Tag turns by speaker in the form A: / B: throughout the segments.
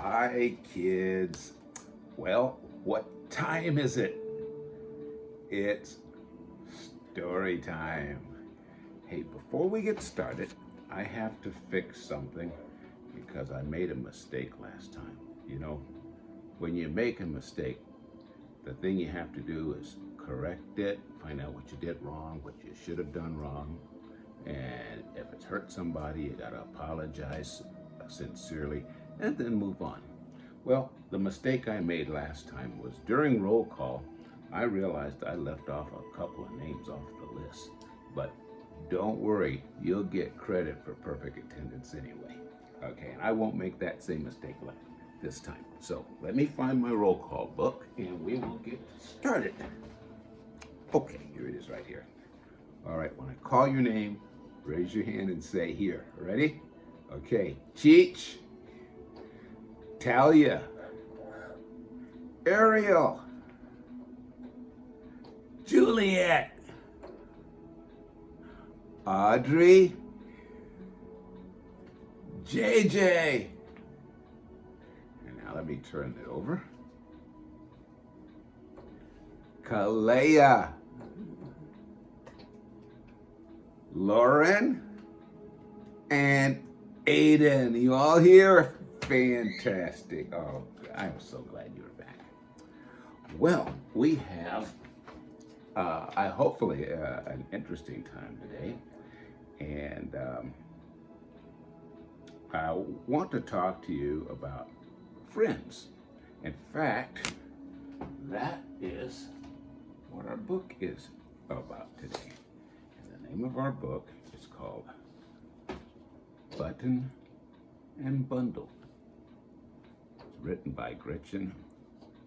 A: Hi, kids. Well, what time is it? It's story time. Hey, before we get started, I have to fix something because I made a mistake last time. You know, when you make a mistake, the thing you have to do is correct it, find out what you did wrong, what you should have done wrong, and if it's hurt somebody, you gotta apologize sincerely and then move on. Well, the mistake I made last time was during roll call, I realized I left off a couple of names off the list. But don't worry, you'll get credit for perfect attendance anyway. Okay, and I won't make that same mistake like this time. So let me find my roll call book and we will get started. Okay, here it is right here. All right, when I call your name, raise your hand and say here. Ready? Okay, Cheech, Talia, Ariel, Juliet, Audrey, JJ. And now let me turn it over. Kalea, Lauren, and Aiden. You all here? Fantastic. Oh, I'm so glad you're back. Well, we have hopefully an interesting time today. And I want to talk to you about friends. In fact, that is what our book is about today. And the name of our book is called Button and Bundle. It's written by Gretchen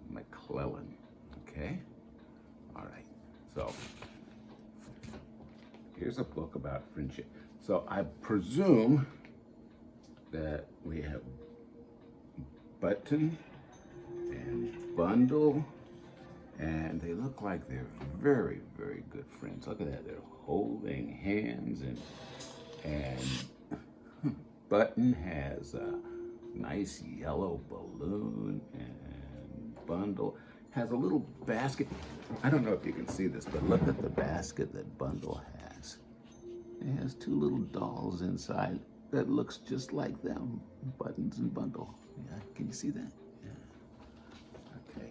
A: McClellan. Okay? All right. So, here's a book about friendship. So, I presume that we have Button and Bundle, and they look like they're very, very good friends. Look at that. They're holding hands, and Button has a nice yellow balloon, and Bundle has a little basket. I don't know if you can see this, but look at the basket that Bundle has. It has two little dolls inside that looks just like them, Buttons and Bundle. Yeah, can you see that? Yeah. Okay.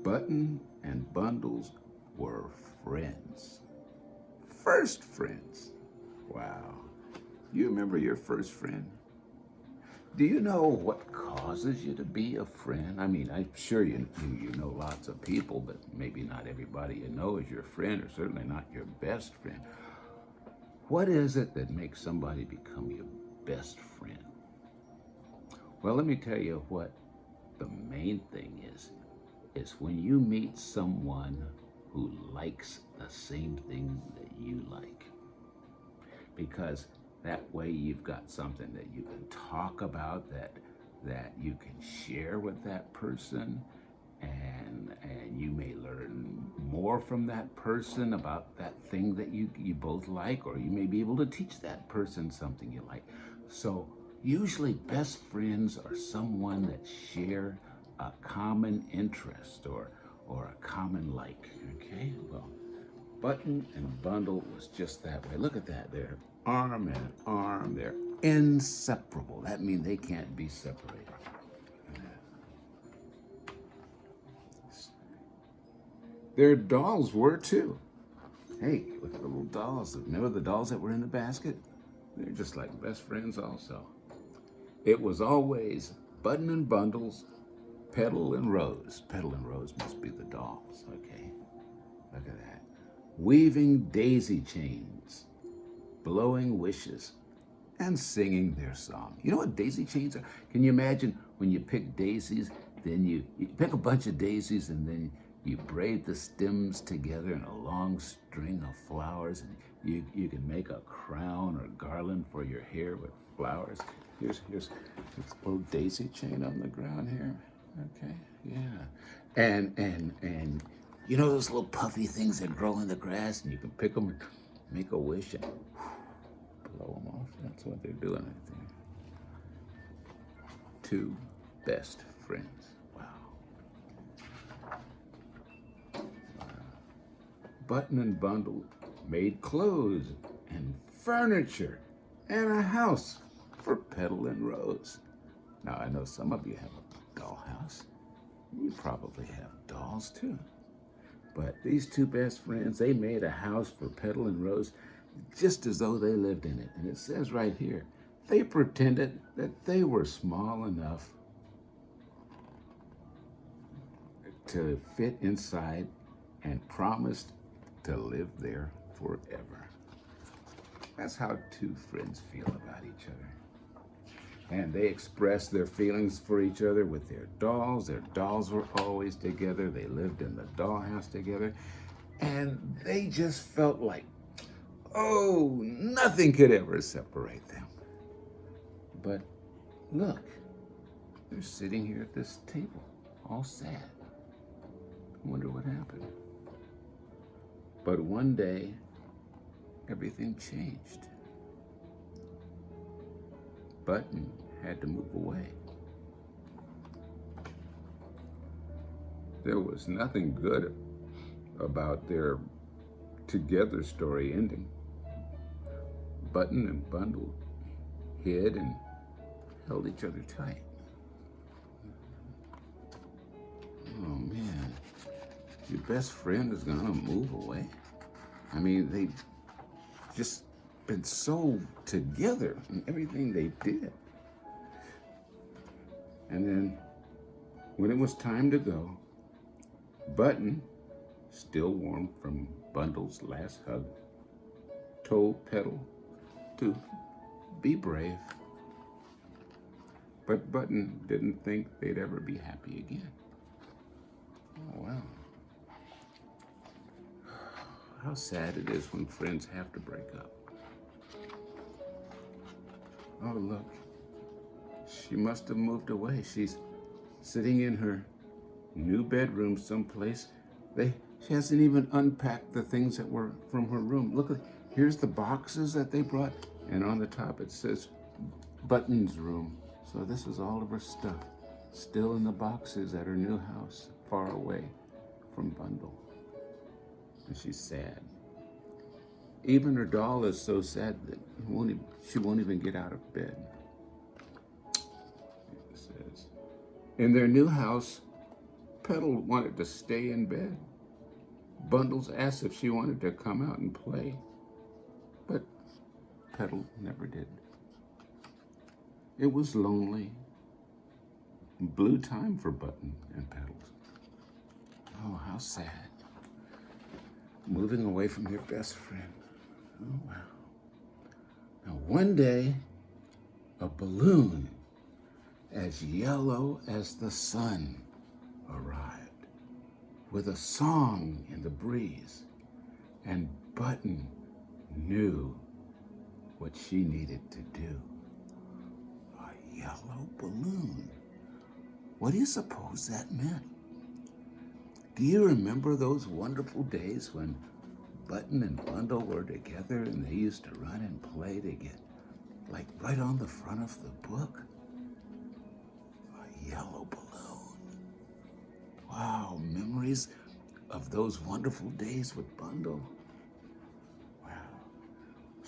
A: Button and Bundles were friends. First friends. Wow. You remember your first friend? Do you know what causes you to be a friend? I mean, I'm sure you know lots of people, but maybe not everybody you know is your friend, or certainly not your best friend. What is it that makes somebody become your best friend? Well, let me tell you what the main thing is when you meet someone who likes the same thing that you like. Because that way you've got something that you can talk about, that you can share with that person, and you may learn more from that person about that thing that you both like, or you may be able to teach that person something you like. So usually best friends are someone that share a common interest or a common like. Okay, well, Button and Bundle was just that way. Look at that. They're arm in arm. They're inseparable. That means they can't be separated. Their dolls were too. Hey, look at the little dolls. Remember the dolls that were in the basket? They're just like best friends also. It was always Button and Bundles, Petal and Rose. Petal and Rose must be the dolls. Okay, look at that. Weaving daisy chains, blowing wishes, and singing their song. You know what daisy chains are? Can you imagine when you pick daisies, then you pick a bunch of daisies and then you braid the stems together in a long string of flowers, and you can make a crown or garland for your hair with flowers. Here's a little daisy chain on the ground here. Okay, yeah. And you know those little puffy things that grow in the grass and you can pick them and make a wish and blow them off? That's what they're doing, I think. Two best friends. Wow. Button and Bundle made clothes and furniture and a house for Petal and Rose. Now, I know some of you have a dollhouse. You probably have dolls too. But these two best friends, they made a house for Petal and Rose just as though they lived in it. And it says right here, they pretended that they were small enough to fit inside and promised to live there forever. That's how two friends feel about each other. And they express their feelings for each other with their dolls. Their dolls were always together. They lived in the dollhouse together. And they just felt like, oh, nothing could ever separate them. But look, they're sitting here at this table, all sad. I wonder what happened. But one day, everything changed. Button had to move away. There was nothing good about their together story ending. Button and Bundle hid and held each other tight. Oh man, your best friend is gonna move away? I mean, they just been so together in everything they did. And then when it was time to go, Button, still warm from Bundle's last hug, told Petal to be brave. But Button didn't think they'd ever be happy again. Oh, wow. How sad it is when friends have to break up. Oh, look. She must have moved away. She's sitting in her new bedroom someplace. She hasn't even unpacked the things that were from her room. Look, here's the boxes that they brought. And on the top it says Button's room. So this is all of her stuff, still in the boxes at her new house, far away from Bundle. And she's sad. Even her doll is so sad that she won't even get out of bed. It says, in their new house, Petal wanted to stay in bed. Bundles asked if she wanted to come out and play, but Petal never did. It was lonely. Blue time for Button and Petals. Oh, how sad. Moving away from their best friend. Oh, wow. Now, one day, a balloon as yellow as the sun arrived with a song in the breeze, and Button knew what she needed to do. A yellow balloon. What do you suppose that meant? Do you remember those wonderful days when Button and Bundle were together and they used to run and play to get, like, right on the front of the book? A yellow balloon. Wow, memories of those wonderful days with Bundle. Wow.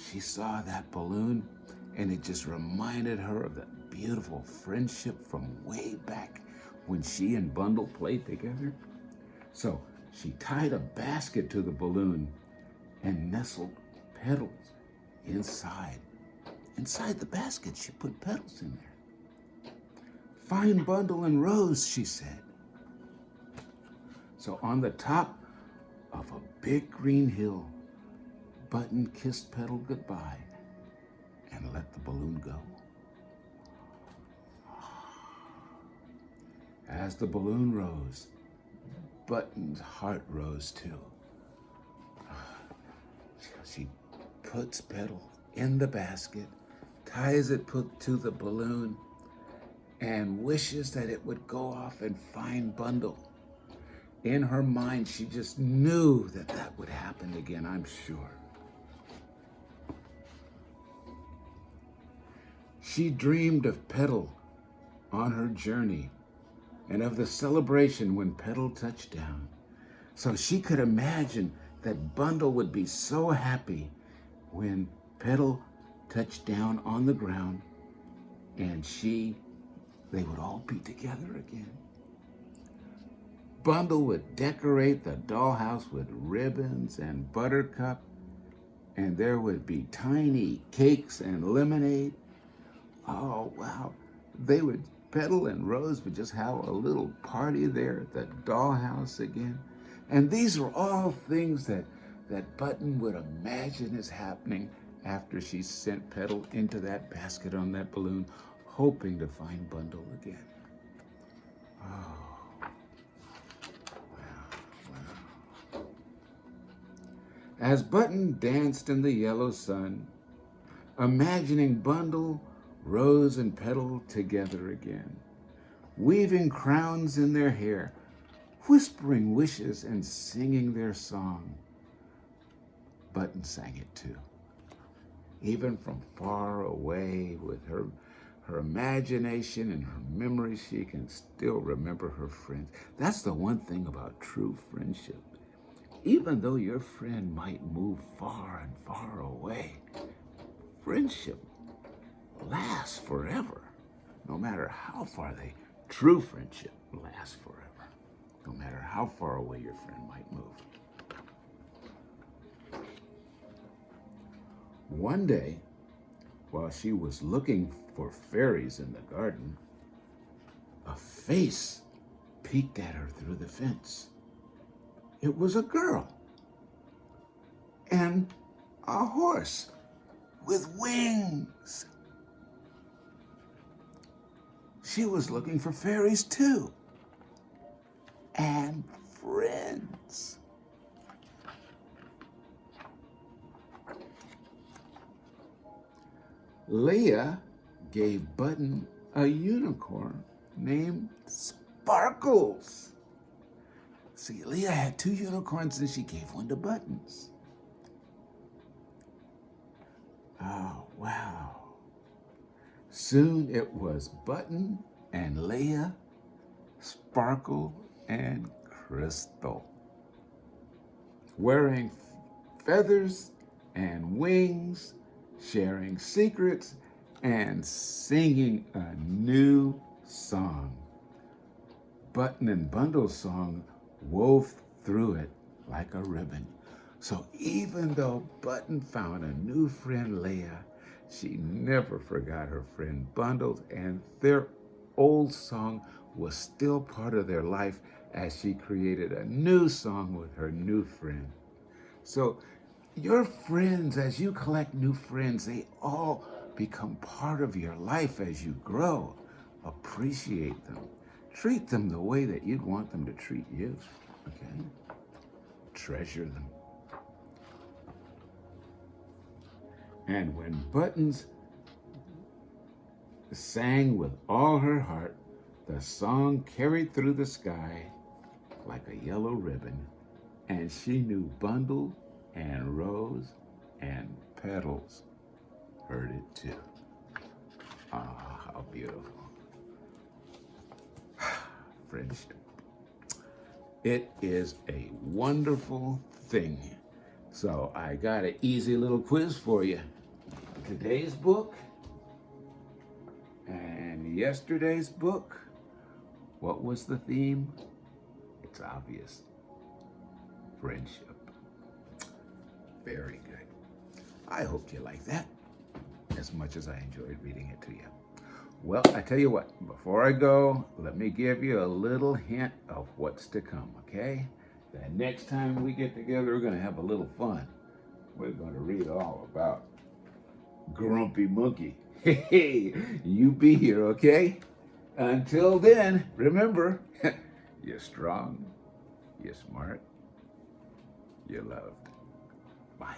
A: She saw that balloon and it just reminded her of that beautiful friendship from way back when she and Bundle played together. So she tied a basket to the balloon and nestled Petals inside. Inside the basket, she put Petals in there. Find Bundle and Rose, she said. So on the top of a big green hill, Button kissed Petal goodbye and let the balloon go. As the balloon rose, Button's heart rose too. She puts Petal in the basket, ties it to the balloon, and wishes that it would go off and find Bundle. In her mind, she just knew that that would happen again, I'm sure. She dreamed of Petal on her journey and of the celebration when Petal touched down. So she could imagine that Bundle would be so happy when Petal touched down on the ground and they would all be together again. Bundle would decorate the dollhouse with ribbons and buttercup, and there would be tiny cakes and lemonade. Oh, wow. Petal and Rose would just have a little party there at the dollhouse again. And these were all things that Button would imagine is happening after she sent Petal into that basket on that balloon, hoping to find Bundle again. Oh, wow. As Button danced in the yellow sun, imagining Bundle, Rose, and Petal together again, weaving crowns in their hair, whispering wishes and singing their song, Button sang it too. Even from far away with her imagination and her memory, she can still remember her friends. That's the one thing about true friendship. Even though your friend might move far and far away, friendship lasts forever. No matter how far true friendship lasts forever. No matter how far away your friend might move. One day, while she was looking for fairies in the garden, a face peeked at her through the fence. It was a girl and a horse with wings. She was looking for fairies too, and friends. Leah gave Button a unicorn named Sparkles. See, Leah had 2 unicorns and she gave one to Buttons. Oh, wow. Soon it was Button and Leah, Sparkle and Crystal, wearing feathers and wings, sharing secrets, and singing a new song. Button and Bundle's song wove through it like a ribbon. So even though Button found a new friend, Leah, she never forgot her friend Bundle, and their old song was still part of their life as she created a new song with her new friend. So your friends, as you collect new friends, they all become part of your life as you grow. Appreciate them. Treat them the way that you'd want them to treat you, okay? Treasure them. And when Buttons sang with all her heart, the song carried through the sky like a yellow ribbon, and she knew Bundle and Rose and Petals heard it too. Ah, how beautiful. Friendship. It is a wonderful thing. So I got an easy little quiz for you. Today's book and yesterday's book. What was the theme? It's obvious. Friendship. Very good. I hope you like that as much as I enjoyed reading it to you. Well, I tell you what, before I go, let me give you a little hint of what's to come, okay? The next time we get together, we're going to have a little fun. We're going to read all about Grumpy Monkey. Hey, you be here, okay? Until then, remember, you're strong, you're smart, you're loved. Bye.